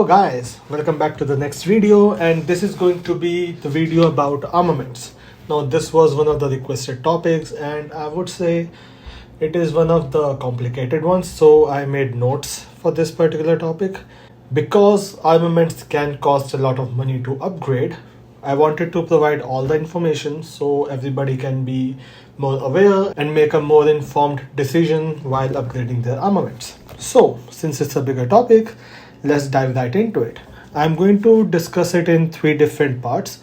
Hello guys, welcome back to the next video, and this is going to be the video about armaments. Now this was one of the requested topics and I would say it is one of the complicated ones, so I made notes for this particular topic. Because armaments can cost a lot of money to upgrade, I wanted to provide all the information so everybody can be more aware and make a more informed decision while upgrading their armaments. So since it's a bigger topic, let's dive right into it. I'm going to discuss it in three different parts.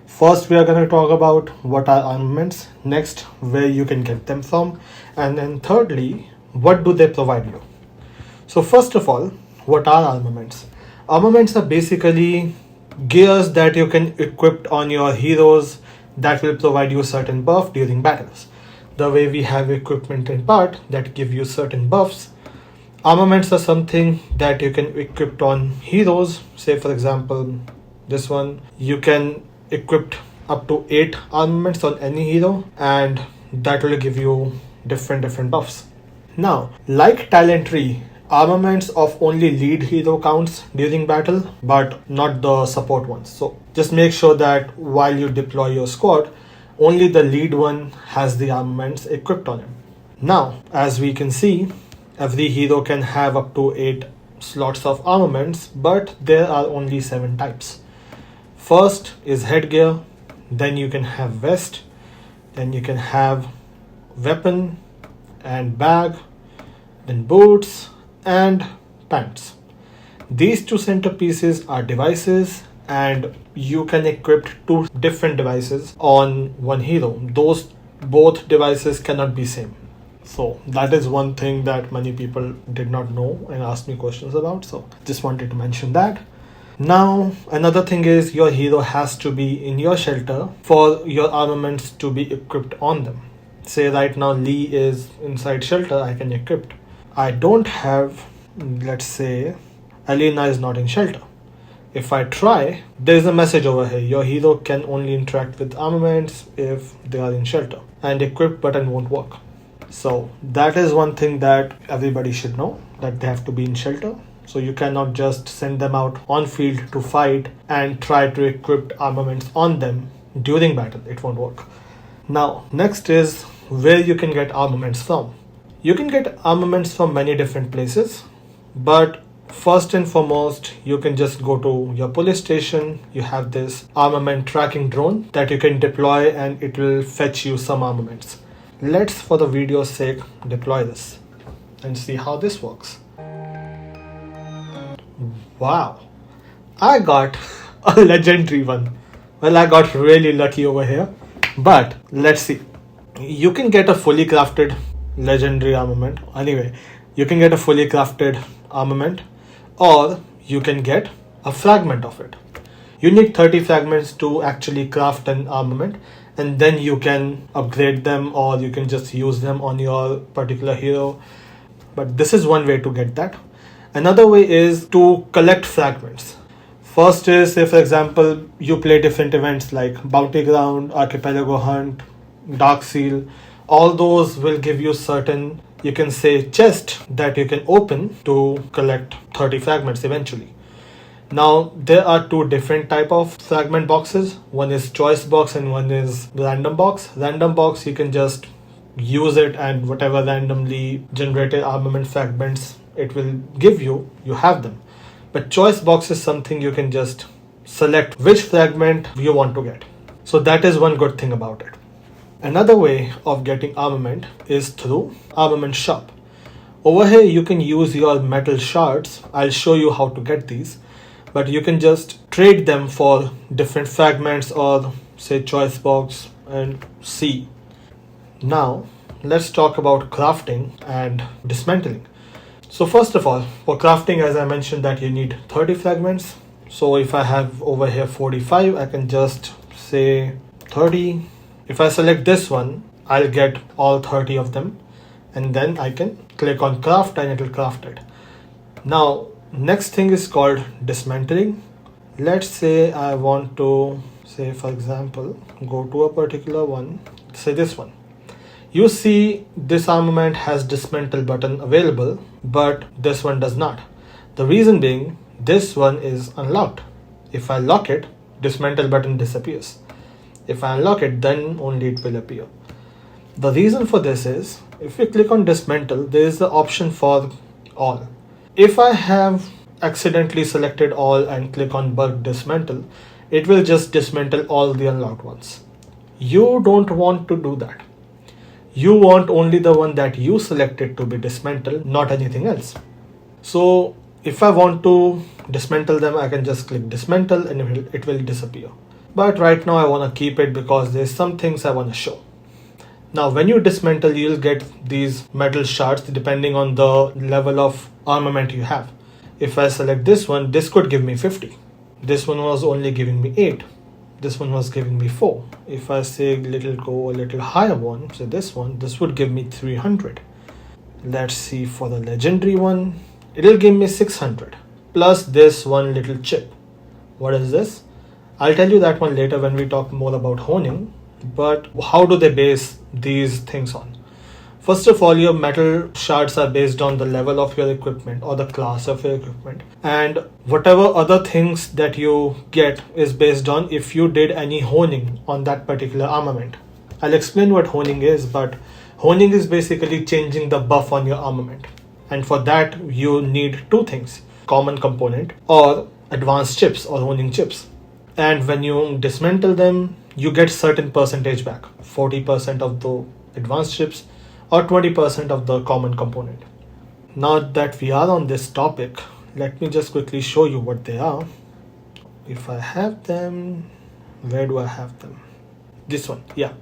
First, we are going to talk about what are armaments, next, where you can get them from, and then thirdly, what do they provide you. So first of all, what are armaments? Armaments are basically gears that you can equip on your heroes that will provide you certain buff during battles. The way we have equipment in part that give you certain buffs, armaments are something that you can equip on heroes. Say for example, this one, you can equip up to 8 armaments on any hero and that will give you different buffs. Now, like talent tree, armaments of only lead hero counts during battle, but not the support ones. So just make sure that while you deploy your squad, only the lead one has the armaments equipped on him. Now, as we can see, every hero can have up to 8 slots of armaments, but there are only 7 types. First is headgear, then you can have vest, then you can have weapon and bag, then boots and pants. These 2 centerpieces are devices and you can equip 2 different devices on one hero. Those both devices cannot be same. So that is one thing that many people did not know and asked me questions about. So just wanted to mention that. Now another thing is your hero has to be in your shelter for your armaments to be equipped on them. Say right now Lee is inside shelter, I can equip. I don't have, let's say Alina is not in shelter. If I try, there is a message over here. Your hero can only interact with armaments if they are in shelter, and equip button won't work. So that is one thing that everybody should know, that they have to be in shelter. So you cannot just send them out on field to fight and try to equip armaments on them during battle. It won't work. Now, next is where you can get armaments from. You can get armaments from many different places, but first and foremost, you can just go to your police station. You have this armament tracking drone that you can deploy and it will fetch you some armaments. Let's, for the video's sake, deploy this and see how this works. Wow, I got a legendary one. Well, I got really lucky over here, but let's see. You can get a fully crafted legendary armament. Anyway, you can get a fully crafted armament, or you can get a fragment of it. You need 30 fragments to actually craft an armament, and then you can upgrade them or you can just use them on your particular hero. But this is one way to get that. Another way is to collect fragments. First is, say for example, you play different events like Bounty Ground, Archipelago Hunt, Dark Seal. All those will give you certain, you can say, chest that you can open to collect 30 fragments eventually. Now there are 2 different type of fragment boxes. One is choice box and one is random box. Random box, you can just use it and whatever randomly generated armament fragments it will give you, you have them. But choice box is something you can just select which fragment you want to get. So that is one good thing about it. Another way of getting armament is through armament shop. Over here you can use your metal shards. I'll show you how to get these, but you can just trade them for different fragments or say choice box and see. Now let's talk about crafting and dismantling. So first of all, for crafting, as I mentioned, that you need 30 fragments. So if I have over here 45, I can just say 30. If I select this one, I'll get all 30 of them, and then I can click on craft and it will craft it. Now next thing is called dismantling. Let's say I want to, say for example, go to a particular one, say this one. You see this armament has dismantle button available, but this one does not. The reason being, this one is unlocked. If I lock it, dismantle button disappears. If I unlock it, then only it will appear. The reason for this is, if we click on dismantle, there is the option for all. If I have accidentally selected all and click on bulk dismantle, it will just dismantle all the unlocked ones. You don't want to do that. You want only the one that you selected to be dismantled, not anything else. So if I want to dismantle them, I can just click dismantle and it will disappear. But right now I want to keep it because there's some things I want to show. Now when you dismantle, you'll get these metal shards depending on the level of armament you have. If I select this one, this could give me 50. This one was only giving me 8. This one was giving me 4. If I say go a little higher one, so this one, this would give me 300. Let's see for the legendary one, it'll give me 600 plus this one little chip. What is this? I'll tell you that one later when we talk more about honing. But how do they base these things on? First of all, your metal shards are based on the level of your equipment or the class of your equipment, and whatever other things that you get is based on if you did any honing on that particular armament. I'll explain what honing is, but honing is basically changing the buff on your armament, and for that you need two things: common component or advanced chips or honing chips. And when you dismantle them, you get certain percentage back, 40% of the advanced chips or 20% of the common component. Now that we are on this topic, let me just quickly show you what they are. If I have them, where do I have them? This one, yeah.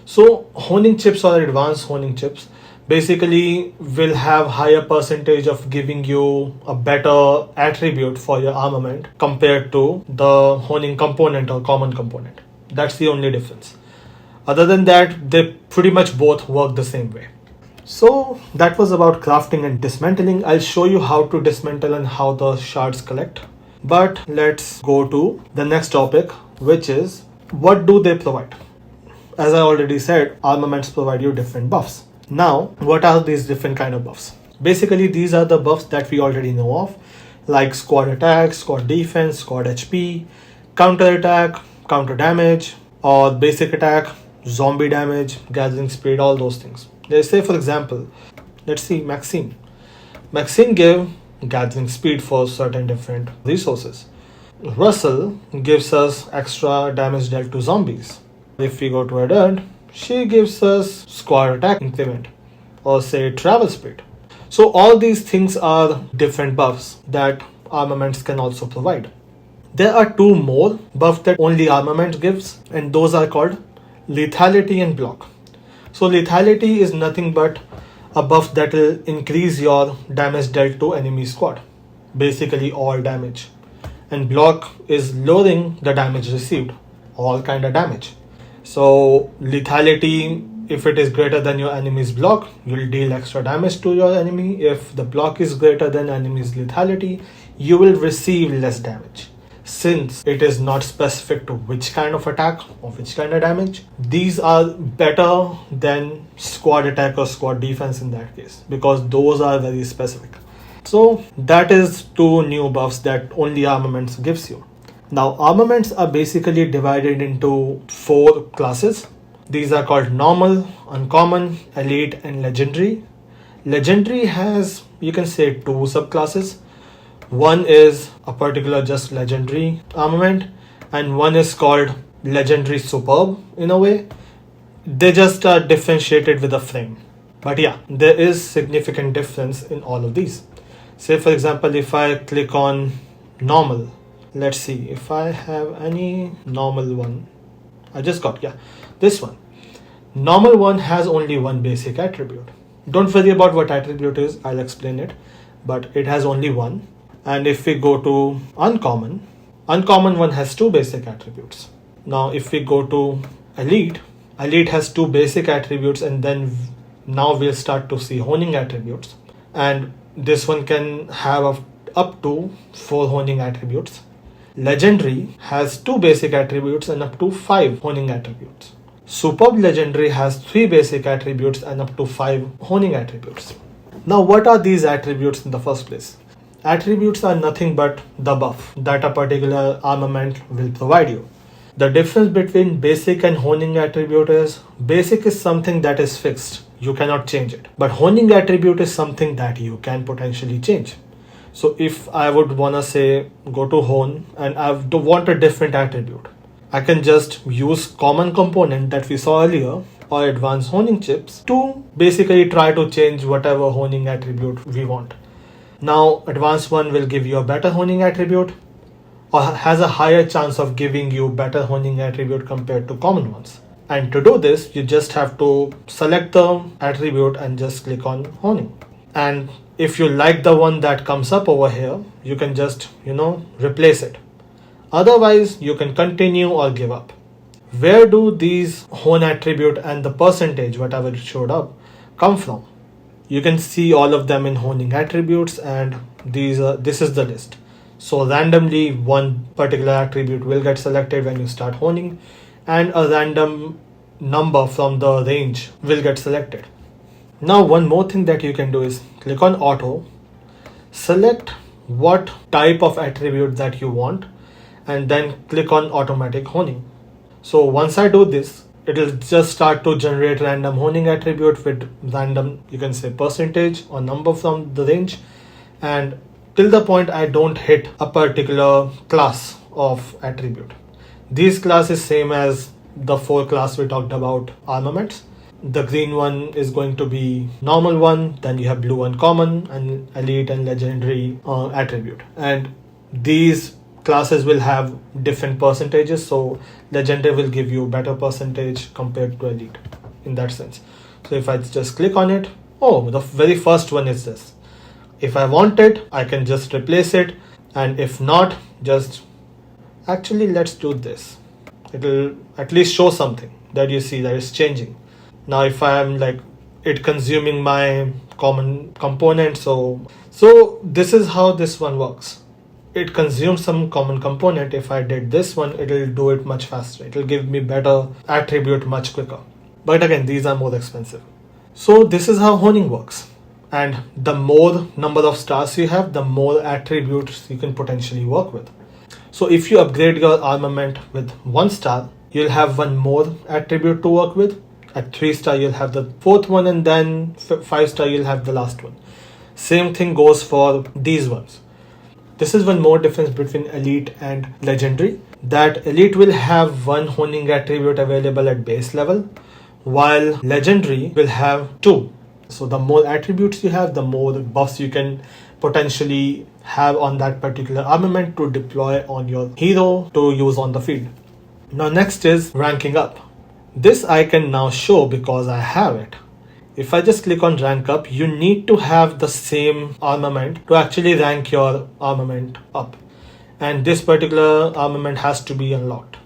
So honing chips or advanced honing chips basically will have higher percentage of giving you a better attribute for your armament compared to the honing component or common component. That's the only difference. Other than that, they pretty much both work the same way. So that was about crafting and dismantling. I'll show you how to dismantle and how the shards collect. But let's go to the next topic, which is what do they provide? As I already said, armaments provide you different buffs. Now, what are these different kind of buffs? Basically, these are the buffs that we already know of, like squad attack, squad defense, squad HP, counter attack, counter damage, or basic attack, zombie damage, gathering speed, all those things. Let's say, for example, let's see Maxine. Maxine give gathering speed for certain different resources. Russell gives us extra damage dealt to zombies. If we go to Eddard, she gives us squad attack increment, or say travel speed. So all these things are different buffs that armaments can also provide. There are two more buffs that only armament gives, and those are called lethality and block. So lethality is nothing but a buff that will increase your damage dealt to enemy squad, basically all damage. And block is lowering the damage received, all kind of damage. So lethality, if it is greater than your enemy's block, you'll deal extra damage to your enemy. If the block is greater than enemy's lethality, you will receive less damage. Since it is not specific to which kind of attack or which kind of damage, these are better than squad attack or squad defense in that case, because those are very specific. So that is two new buffs that only armaments gives you. Now armaments are basically divided into 4 classes. These are called normal, uncommon, elite, and legendary. Legendary has, you can say, 2 subclasses. One is a particular just legendary armament, and one is called legendary superb in a way. They just are differentiated with a frame. But yeah, there is significant difference in all of these. Say for example, if I click on normal, let's see if I have any normal one. I just got, yeah, this one. Normal one has only one basic attribute. Don't worry about what attribute is, I'll explain it, but it has only one. And if we go to uncommon, uncommon one has 2 basic attributes. Now if we go to elite, elite has 2 basic attributes, and then now we'll start to see honing attributes. And this one can have up to 4 honing attributes. Legendary has 2 basic attributes and up to 5 honing attributes. Superb legendary has 3 basic attributes and up to 5 honing attributes. Now what are these attributes in the first place? Attributes are nothing but the buff that a particular armament will provide you. The difference between basic and honing attribute is basic is something that is fixed. You cannot change it. But honing attribute is something that you can potentially change. So if I would wanna say go to hone and I want a different attribute, I can just use common component that we saw earlier or advanced honing chips to basically try to change whatever honing attribute we want. Now advanced one will give you a better honing attribute or has a higher chance of giving you better honing attribute compared to common ones. And to do this, you just have to select the attribute and just click on honing. And if you like the one that comes up over here, you can just, replace it. Otherwise, you can continue or give up. Where do these hone attribute and the percentage, whatever it showed up, come from? You can see all of them in honing attributes, and this is the list. So randomly one particular attribute will get selected when you start honing, and a random number from the range will get selected. Now one more thing that you can do is click on auto, select what type of attribute that you want, and then click on automatic honing. So once I do this, it will just start to generate random honing attribute with random, you can say percentage or number from the range, and till the point I don't hit a particular class of attribute. These class is same as the 4 class we talked about armaments. The green one is going to be normal one, then you have blue one common, and elite and legendary attribute. And these classes will have different percentages, so legendary will give you better percentage compared to elite in that sense. So if I just click on it, the very first one is this. If I want it, I can just replace it, and if not, actually let's do this. It'll at least show something that you see that is changing. Now if I am it consuming my common component, so this is how this one works. It consumes some common component. If I did this one, it will do it much faster. It will give me better attribute much quicker. But again, these are more expensive. So this is how honing works. And the more number of stars you have, the more attributes you can potentially work with. So if you upgrade your armament with 1 star, you'll have 1 more attribute to work with. At 3 star, you'll have the 4th one, and then 5 star, you'll have the last one. Same thing goes for these ones. This is one more difference between elite and legendary, that elite will have 1 honing attribute available at base level, while legendary will have 2. So the more attributes you have, the more buffs you can potentially have on that particular armament to deploy on your hero to use on the field. Now next is ranking up. This I can now show because I have it. If I just click on rank up, you need to have the same armament to actually rank your armament up. And this particular armament has to be unlocked.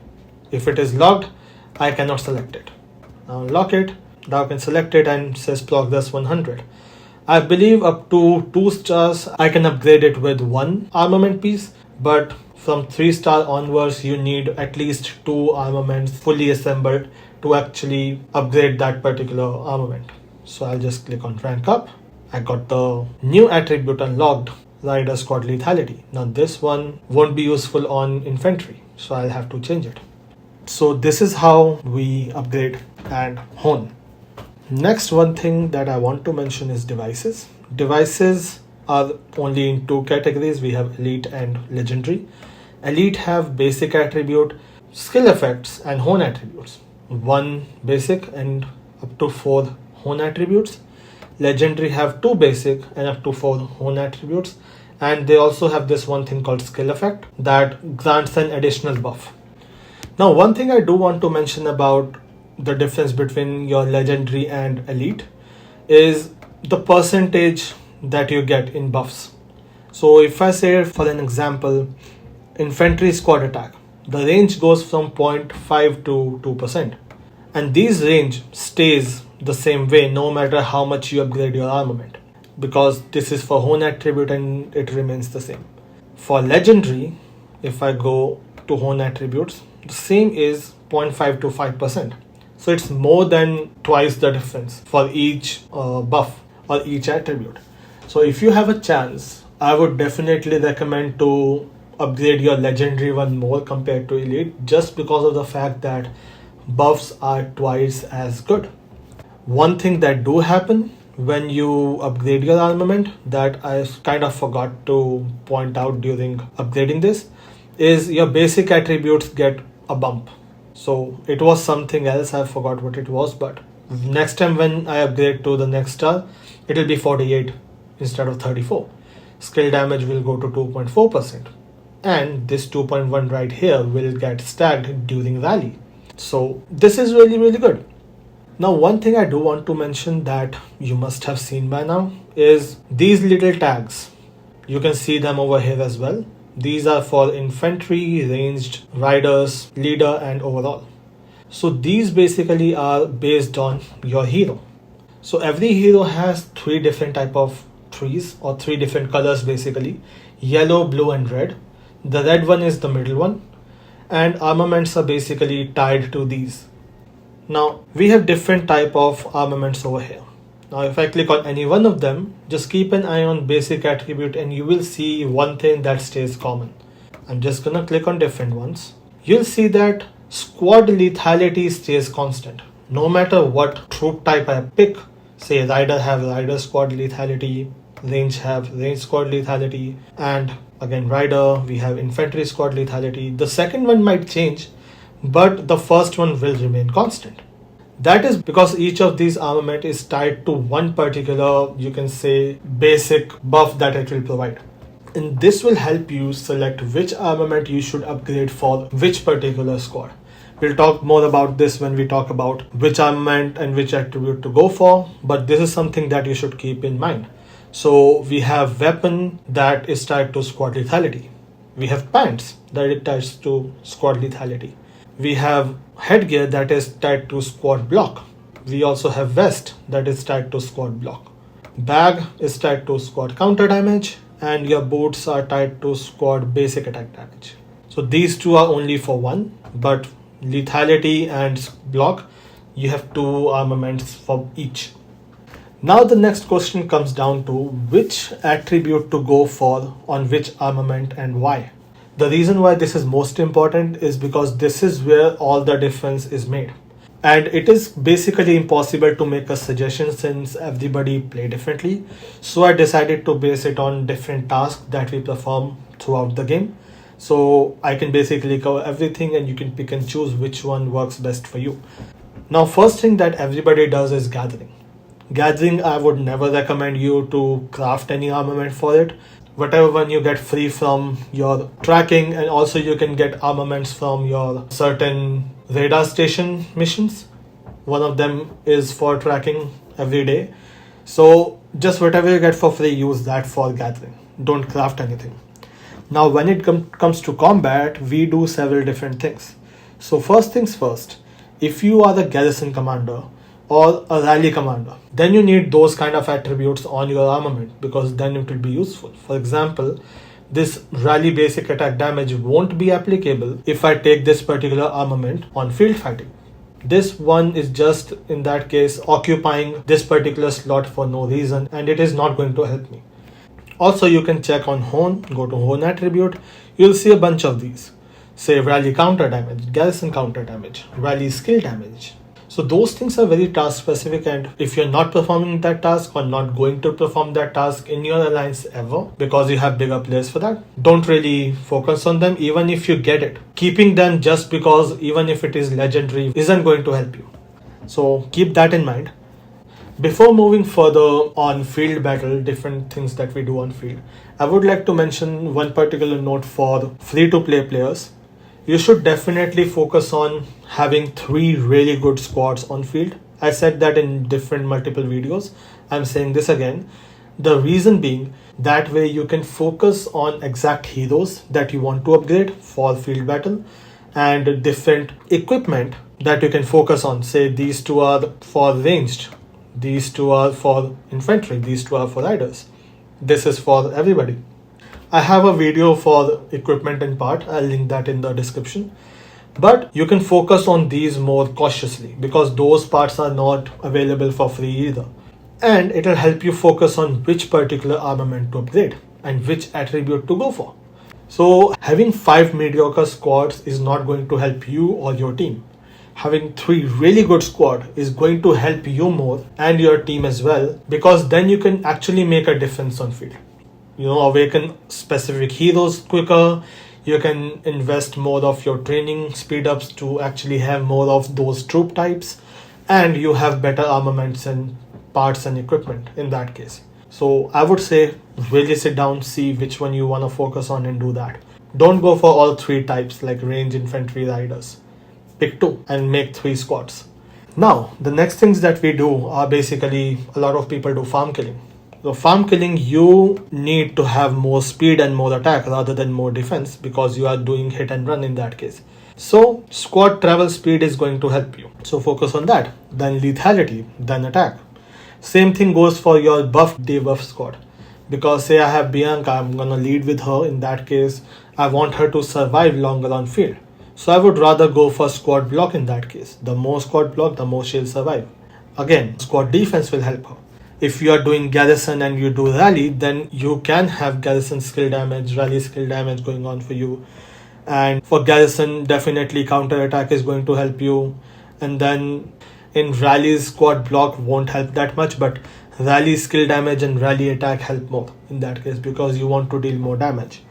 If it is locked, I cannot select it. Now unlock it, now I can select it and it says progress 100. I believe up to 2 stars, I can upgrade it with 1 armament piece, but from 3 star onwards, you need at least 2 armaments fully assembled to actually upgrade that particular armament. So I'll just click on rank up. I got the new attribute unlocked, Rider Squad Lethality. Now this one won't be useful on infantry, so I'll have to change it. So this is how we upgrade and hone. Next one thing that I want to mention is devices. Devices are only in 2 categories. We have elite and legendary. Elite have basic attribute, skill effects, and hone attributes. 1 basic and up to 4 hone attributes. Legendary have 2 basic and up to 4 hone attributes, and they also have this one thing called skill effect that grants an additional buff. Now one thing I do want to mention about the difference between your legendary and elite is the percentage that you get in buffs. So if I say, for an example, infantry squad attack, the range goes from 0.5 to 2%, and these range stays the same way no matter how much you upgrade your armament, because this is for hone attribute and it remains the same. For legendary, if I go to hone attributes, the same is 0.5 to 5%. So it's more than twice the difference for each buff or each attribute. So if you have a chance I would definitely recommend to upgrade your legendary one more compared to elite, just because of the fact that buffs are twice as good. One thing that do happen when you upgrade your armament that I kind of forgot to point out during upgrading this is your basic attributes get a bump. So it was something else, I forgot what it was, but next time when I upgrade to the next star, it will be 48 instead of 34. Skill damage will go to 2.4%. And this 2.1 right here will get stacked during rally. So this is really, really good. Now, one thing I do want to mention that you must have seen by now is these little tags. You can see them over here as well. These are for infantry, ranged, riders, leader, and overall. So these basically are based on your hero. So every hero has three different type of trees or three different colors basically: yellow, blue, and red. The red one is the middle one, and armaments are basically tied to these. Now we have different type of armaments over here. Now if I click on any one of them, just keep an eye on basic attribute and you will see one thing that stays common. I'm just gonna click on different ones. You'll see that squad lethality stays constant. No matter what troop type I pick, say rider have rider squad lethality, range have range squad lethality, and again rider we have infantry squad lethality. The second one might change, but the first one will remain constant. That is because each of these armament is tied to one particular, you can say, basic buff that it will provide. And this will help you select which armament you should upgrade for which particular squad. We'll talk more about this when we talk about which armament and which attribute to go for, but this is something that you should keep in mind. So we have weapon that is tied to squad lethality. We have pants that it ties to squad lethality. We have headgear that is tied to squad block. We also have vest that is tied to squad block. Bag is tied to squad counter damage, and your boots are tied to squad basic attack damage. So these two are only for one, but lethality and block, you have two armaments for each. Now the next question comes down to which attribute to go for on which armament and why. The reason why this is most important is because this is where all the difference is made. And it is basically impossible to make a suggestion since everybody play differently. So I decided to base it on different tasks that we perform throughout the game. So I can basically cover everything and you can pick and choose which one works best for you. Now, first thing that everybody does is gathering. Gathering, I would never recommend you to craft any armament for it. Whatever one you get free from your tracking, and also you can get armaments from your certain radar station missions. One of them is for tracking every day. So just whatever you get for free, use that for gathering. Don't craft anything. Now when it comes to combat, we do several different things. So first things first, if you are the garrison commander or a rally commander, then you need those kind of attributes on your armament because then it will be useful. For example, this rally basic attack damage won't be applicable if I take this particular armament on field fighting. This one is just in that case occupying this particular slot for no reason and it is not going to help me. Also, you can check on Hone, go to Hone attribute, you'll see a bunch of these. Say rally counter damage, garrison counter damage, rally skill damage. So those things are very task specific, and if you're not performing that task or not going to perform that task in your alliance ever because you have bigger players for that, don't really focus on them even if you get it. Keeping them just because even if it is legendary isn't going to help you. So keep that in mind. Before moving further on field battle, different things that we do on field, I would like to mention one particular note for free-to-play players. You should definitely focus on having 3 really good squads on field. I said that in different multiple videos. I'm saying this again. The reason being, that way you can focus on exact heroes that you want to upgrade for field battle and different equipment that you can focus on. Say these 2 are for ranged, these 2 are for infantry, these 2 are for riders. This is for everybody. I have a video for equipment and part, I'll link that in the description. But you can focus on these more cautiously because those parts are not available for free either. And it'll help you focus on which particular armament to upgrade. and which attribute to go for. So having 5 mediocre squads is not going to help you or your team. Having 3 really good squad is going to help you more and your team as well, because then you can actually make a difference on field. Awaken specific heroes quicker. You can invest more of your training speed ups to actually have more of those troop types, and you have better armaments and parts and equipment in that case. So I would say really sit down, see which one you want to focus on and do that. Don't go for all 3 types like range, infantry, riders. Pick 2 and make 3 squads. Now, the next things that we do are basically, a lot of people do farm killing. So farm killing, you need to have more speed and more attack rather than more defense, because you are doing hit and run in that case. So squad travel speed is going to help you. So focus on that. Then lethality, then attack. Same thing goes for your buff debuff squad. Because say I have Bianca, I'm gonna lead with her. In that case, I want her to survive longer on field. So I would rather go for squad block in that case. The more squad block, the more she'll survive. Again, squad defense will help her. If you are doing garrison and you do rally, then you can have garrison skill damage, rally skill damage going on for you. And for garrison, definitely counter attack is going to help you. And then in rallies, squad block won't help that much, but rally skill damage and rally attack help more in that case, because you want to deal more damage.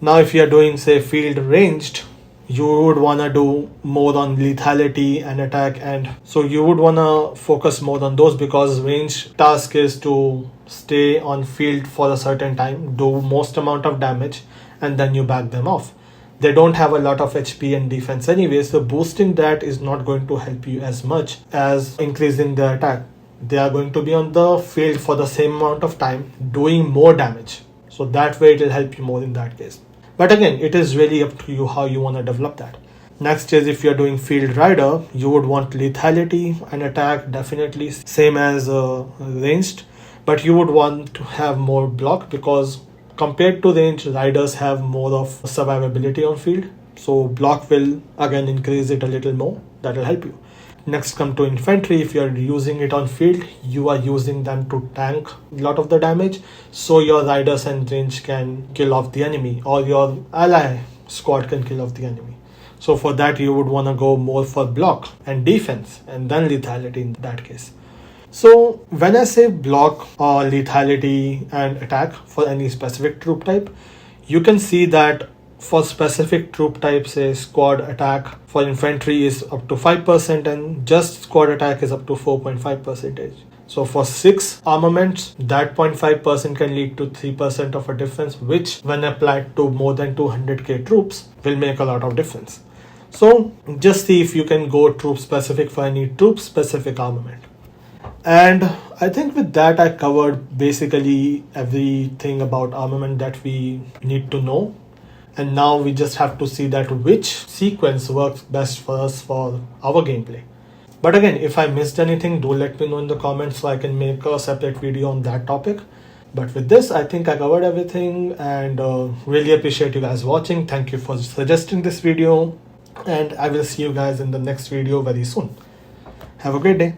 Now if you are doing say field ranged, you would want to do more on lethality and attack, and so you would want to focus more on those, because range task is to stay on field for a certain time, do most amount of damage, and then you back them off. They don't have a lot of HP and defense anyway, so boosting that is not going to help you as much as increasing their attack. They are going to be on the field for the same amount of time doing more damage, so that way it will help you more in that case. But again, it is really up to you how you want to develop that. Next is, if you're doing field rider, you would want lethality and attack, definitely same as ranged, but you would want to have more block, because compared to range, riders have more of survivability on field. So block will again increase it a little more. That will help you. Next come to infantry. If you're using it on field, you are using them to tank a lot of the damage, so your riders and range can kill off the enemy, or your ally squad can kill off the enemy. So for that you would want to go more for block and defense, and then lethality in that case. So when I say block or lethality and attack for any specific troop type, you can see that for specific troop types, say squad attack for infantry is up to 5%, and just squad attack is up to 4.5%. So for 6 armaments, that 0.5% can lead to 3% of a difference, which when applied to more than 200k troops will make a lot of difference. So just see if you can go troop specific for any troop specific armament. And I think with that I covered basically everything about armament that we need to know. And now we just have to see that which sequence works best for us for our gameplay. But again, if I missed anything, do let me know in the comments so I can make a separate video on that topic. But with this, I think I covered everything, and really appreciate you guys watching. Thank you for suggesting this video, and I will see you guys in the next video very soon. Have a great day.